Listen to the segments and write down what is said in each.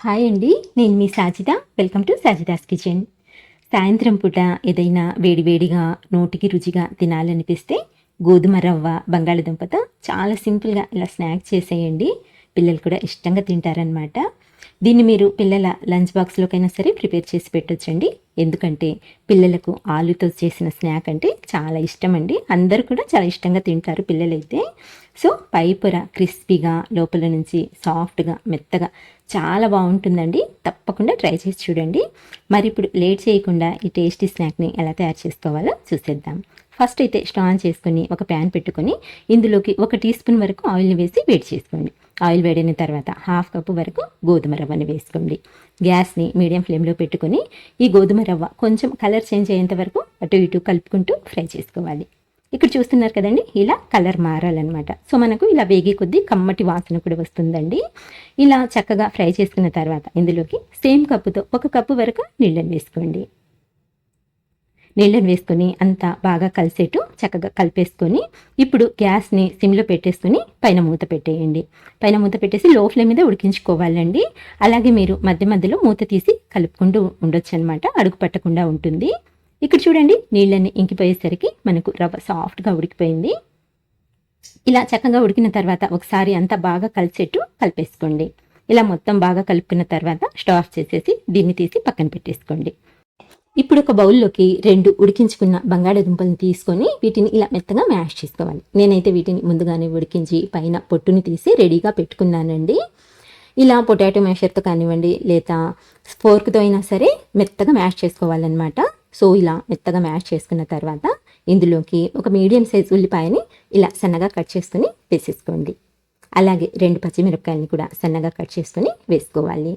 Hi అండి, నేను మీ Sajida. Welcome to Sajida's kitchen. సాయంత్రం పూట ఏదైనా వేడివేడిగా నోటికి రుచిగా తినాలనిపిస్తే గోధుమ రవ్వ బంగాళదుంపతో చాలా సింపుల్గా ఇలా స్నాక్ చేసేయండి. పిల్లలు కూడా ఇష్టంగా తింటారనమాట. దీన్ని మీరు పిల్లల లంచ్ బాక్స్లోకైనా సరే ప్రిపేర్ చేసి పెట్టొచ్చండి. ఎందుకంటే పిల్లలకు ఆలుతో చేసిన స్నాక్ అంటే చాలా ఇష్టం అండి. అందరూ కూడా చాలా ఇష్టంగా తింటారు పిల్లలైతే. సో పై పొర క్రిస్పీగా లోపల నుంచి సాఫ్ట్గా మెత్తగా చాలా బాగుంటుందండి. తప్పకుండా ట్రై చేసి చూడండి. మరి ఇప్పుడు లేట్ చేయకుండా ఈ టేస్టీ స్నాక్ని ఎలా తయారు చేసుకోవాలో చూసేద్దాం. ఫస్ట్ అయితే స్టవ్ ఆన్ చేసుకొని ఒక ప్యాన్ పెట్టుకొని ఇందులోకి 1 టీ స్పూన్ వరకు ఆయిల్ని వేసి వేడి చేసుకోండి. ఆయిల్ వేడిన తర్వాత 1/2 కప్పు వరకు గోధుమ రవ్వని వేసుకోండి. గ్యాస్ని మీడియం ఫ్లేమ్లో పెట్టుకొని ఈ గోధుమ రవ్వ కొంచెం కలర్ చేంజ్ అయ్యేంత వరకు అటు ఇటు కలుపుకుంటూ ఫ్రై చేసుకోవాలి. ఇక్కడ చూస్తున్నారు కదండి, ఇలా కలర్ మారాలన్నమాట. సో మనకు ఇలా వేగే కొద్దీ కమ్మటి వాసన కూడా వస్తుందండి. ఇలా చక్కగా ఫ్రై చేసుకున్న తర్వాత ఇందులోకి సేమ్ కప్పుతో 1 కప్పు వరకు నీళ్ళని వేసుకోండి. నీళ్ళని వేసుకొని అంతా బాగా కలిసేట్టు చక్కగా కలిపేసుకొని ఇప్పుడు గ్యాస్ని సిమ్లో పెట్టేసుకొని పైన మూత పెట్టేయండి. పైన మూత పెట్టేసి లో ఫ్లేమ్ మీద ఉడికించుకోవాలండి. అలాగే మీరు మధ్య మధ్యలో మూత తీసి కలుపుకుంటూ ఉండొచ్చు అనమాట, అడుగు పట్టకుండా ఉంటుంది. ఇక్కడ చూడండి, నీళ్ళని ఇంకిపోయేసరికి మనకు రవ్వ సాఫ్ట్గా ఉడికిపోయింది. ఇలా చక్కగా ఉడికిన తర్వాత ఒకసారి అంతా బాగా కలిసేట్టు కలిపేసుకోండి. ఇలా మొత్తం బాగా కలుపుకున్న తర్వాత స్టవ్ ఆఫ్ చేసేసి దీన్ని తీసి పక్కన పెట్టేసుకోండి. ఇప్పుడు ఒక బౌల్లోకి 2 ఉడికించుకున్న బంగాళాదుంపలను తీసుకొని వీటిని ఇలా మెత్తగా మ్యాష్ చేసుకోవాలి. నేనైతే వీటిని ముందుగానే ఉడికించి పైన పొట్టుని తీసి రెడీగా పెట్టుకున్నానండి. ఇలా పొటాటో మ్యాషర్తో కానివ్వండి లేదా ఫోర్క్తో అయినా సరే మెత్తగా మ్యాష్ చేసుకోవాలన్నమాట. సో ఇలా మెత్తగా మ్యాష్ చేసుకున్న తర్వాత ఇందులోకి ఒక మీడియం సైజ్ ఉల్లిపాయని ఇలా సన్నగా కట్ చేసుకొని వేసేసుకోండి. అలాగే 2 పచ్చిమిరపకాయలని కూడా సన్నగా కట్ చేసుకొని వేసుకోవాలి.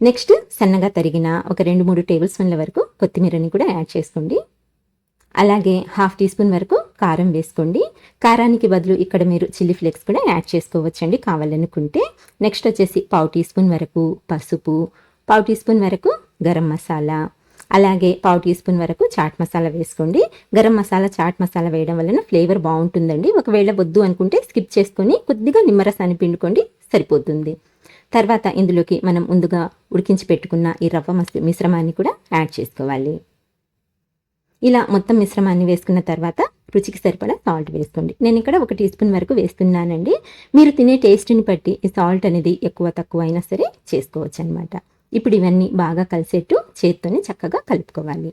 నెక్స్ట్ సన్నగా తరిగిన ఒక 2-3 టేబుల్ స్పూన్ల వరకు కొత్తిమీరని కూడా యాడ్ చేసుకోండి. అలాగే 1/2 టీ స్పూన్ వరకు కారం వేసుకోండి. కారానికి బదులు ఇక్కడ మీరు చిల్లీ ఫ్లేక్స్ కూడా యాడ్ చేసుకోవచ్చండి కావాలనుకుంటే. నెక్స్ట్ వచ్చేసి 1/4 టీ స్పూన్ వరకు పసుపు, 1/4 టీ స్పూన్ వరకు గరం మసాలా, అలాగే 1/4 టీ స్పూన్ వరకు చాట్ మసాలా వేసుకోండి. గరం మసాలా, చాట్ మసాలా వేయడం వలన ఫ్లేవర్ బాగుంటుందండి. ఒకవేళ వద్దు అనుకుంటే స్కిప్ చేసుకొని కొద్దిగా నిమ్మరసాన్ని పిండుకోండి, సరిపోతుంది. తర్వాత ఇందులోకి మనం ముందుగా ఉడికించి పెట్టుకున్న ఈ రవ్వ మిశ్రమాన్ని కూడా యాడ్ చేసుకోవాలి. ఇలా మొత్తం మిశ్రమాన్ని వేసుకున్న తర్వాత రుచికి సరిపడా సాల్ట్ వేసుకోండి. నేను ఇక్కడ 1 టీ స్పూన్ వరకు వేస్తున్నానండి. మీరు తినే టేస్ట్ని బట్టి ఈ సాల్ట్ అనేది ఎక్కువ తక్కువ అయినా సరే చేసుకోవచ్చు అనమాట. ఇప్పుడు ఇవన్నీ బాగా కలిసేట్టు చేత్తోనే చక్కగా కలుపుకోవాలి.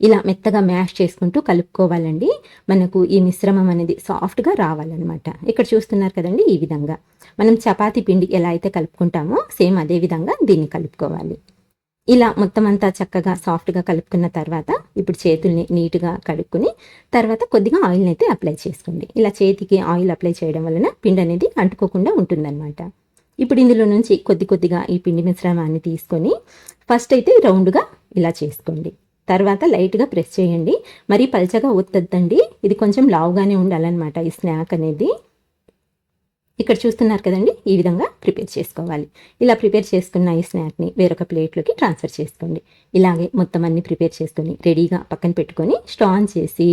ఇలా మెత్తగా మ్యాష్ చేసుకుంటూ కలుపుకోవాలండి. మనకు ఈ మిశ్రమం అనేది సాఫ్ట్గా రావాలన్నమాట. ఇక్కడ చూస్తున్నారు కదండి, ఈ విధంగా మనం చపాతీ పిండి ఎలా అయితే కలుపుకుంటామో సేమ్ అదే విధంగా దీన్ని కలుపుకోవాలి. ఇలా మొత్తం అంతా చక్కగా సాఫ్ట్గా కలుపుకున్న తర్వాత ఇప్పుడు చేతుల్ని నీట్గా కడుక్కుని తర్వాత కొద్దిగా ఆయిల్ని అయితే అప్లై చేసుకోండి. ఇలా చేతికి ఆయిల్ అప్లై చేయడం వలన పిండి అనేది అంటుకోకుండా ఉంటుందన్నమాట. ఇప్పుడు ఇందులో నుంచి కొద్దిగా ఈ పిండి మిశ్రమాన్ని తీసుకొని ఫస్ట్ అయితే రౌండ్గా ఇలా చేసుకోండి. తర్వాత లైట్గా ప్రెస్ చేయండి. మరీ పల్చగా ఒత్తద్దండి, ఇది కొంచెం లావుగానే ఉండాలన్నమాట ఈ స్నాక్ అనేది. ఇక్కడ చూస్తున్నారు కదండి, ఈ విధంగా ప్రిపేర్ చేసుకోవాలి. ఇలా ప్రిపేర్ చేసుకున్న ఈ స్నాక్ని వేరొక ప్లేట్లోకి ట్రాన్స్ఫర్ చేసుకోండి. ఇలాగే మొత్తం అన్ని ప్రిపేర్ చేసుకొని రెడీగా పక్కన పెట్టుకొని స్టవ్ ఆన్ చేసి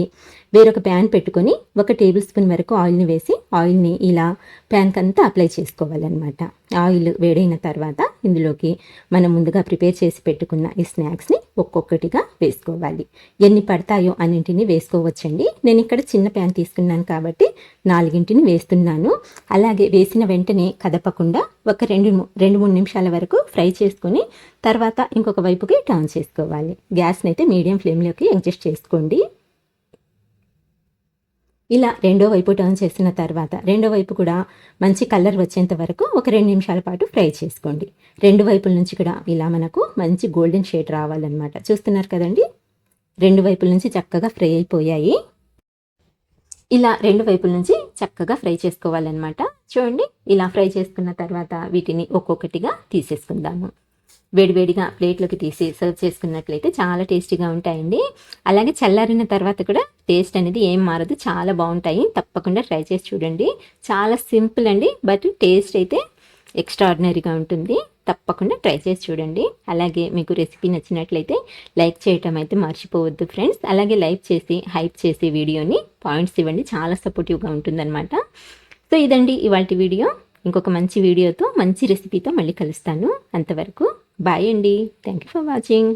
వేరొక ప్యాన్ పెట్టుకొని 1 టేబుల్ స్పూన్ వరకు ఆయిల్ని వేసి ఆయిల్ని ఇలా ప్యాన్కి అంతా అప్లై చేసుకోవాలన్నమాట. ఆయిల్ వేడైన తర్వాత ఇందులోకి మనం ముందుగా ప్రిపేర్ చేసి పెట్టుకున్న ఈ స్నాక్స్ని ఒక్కొక్కటిగా వేసుకోవాలి. ఎన్ని పడతాయో అన్నింటినీ వేసుకోవచ్చండి. నేను ఇక్కడ చిన్న ప్యాన్ తీసుకున్నాను కాబట్టి 4 వేస్తున్నాను. అలాగే వేసిన వెంటనే కదపకుండా ఒక 2-3 నిమిషాల వరకు ఫ్రై చేసుకొని తర్వాత ఇంకొక వైపుకి టర్న్ చేసుకోవాలి. గ్యాస్ని అయితే మీడియం ఫ్లేమ్లోకి అడ్జస్ట్ చేసుకోండి. ఇలా రెండో వైపు టర్న్ చేసిన తర్వాత రెండో వైపు కూడా మంచి కలర్ వచ్చేంత వరకు ఒక 2 నిమిషాల పాటు ఫ్రై చేసుకోండి. 2 వైపుల నుంచి కూడా ఇలా మనకు మంచి గోల్డెన్ షేడ్ రావాలన్నమాట. చూస్తున్నారు కదండి, 2 వైపుల నుంచి చక్కగా ఫ్రై అయిపోయాయి. ఇలా 2 వైపుల నుంచి చక్కగా ఫ్రై చేసుకోవాలన్నమాట. చూడండి, ఇలా ఫ్రై చేసుకున్న తర్వాత వీటిని ఒక్కొక్కటిగా తీసేసుకుందాము. వేడివేడిగా ప్లేట్లోకి తీసి సర్వ్ చేసుకున్నట్లయితే చాలా టేస్టీగా ఉంటాయండి. అలాగే చల్లారిన తర్వాత కూడా టేస్ట్ అనేది ఏం మారదు, చాలా బాగుంటాయి. తప్పకుండా ట్రై చేసి చూడండి. చాలా సింపుల్ అండి, బట్ టేస్ట్ అయితే ఎక్స్ట్రాడినరీగా ఉంటుంది. తప్పకుండా ట్రై చేసి చూడండి. అలాగే మీకు రెసిపీ నచ్చినట్లయితే లైక్ చేయటం అయితే మర్చిపోవద్దు ఫ్రెండ్స్. అలాగే లైక్ చేసి హైప్ చేసి వీడియోని పాయింట్స్ ఇవ్వండి, చాలా సపోర్టివ్గా ఉంటుందన్నమాట. సో ఇదండి ఇవాల్టి వీడియో. ఇంకొక మంచి వీడియోతో మంచి రెసిపీతో మళ్ళీ కలుస్తాను. అంతవరకు బాయ్ అండి. Thank you for watching.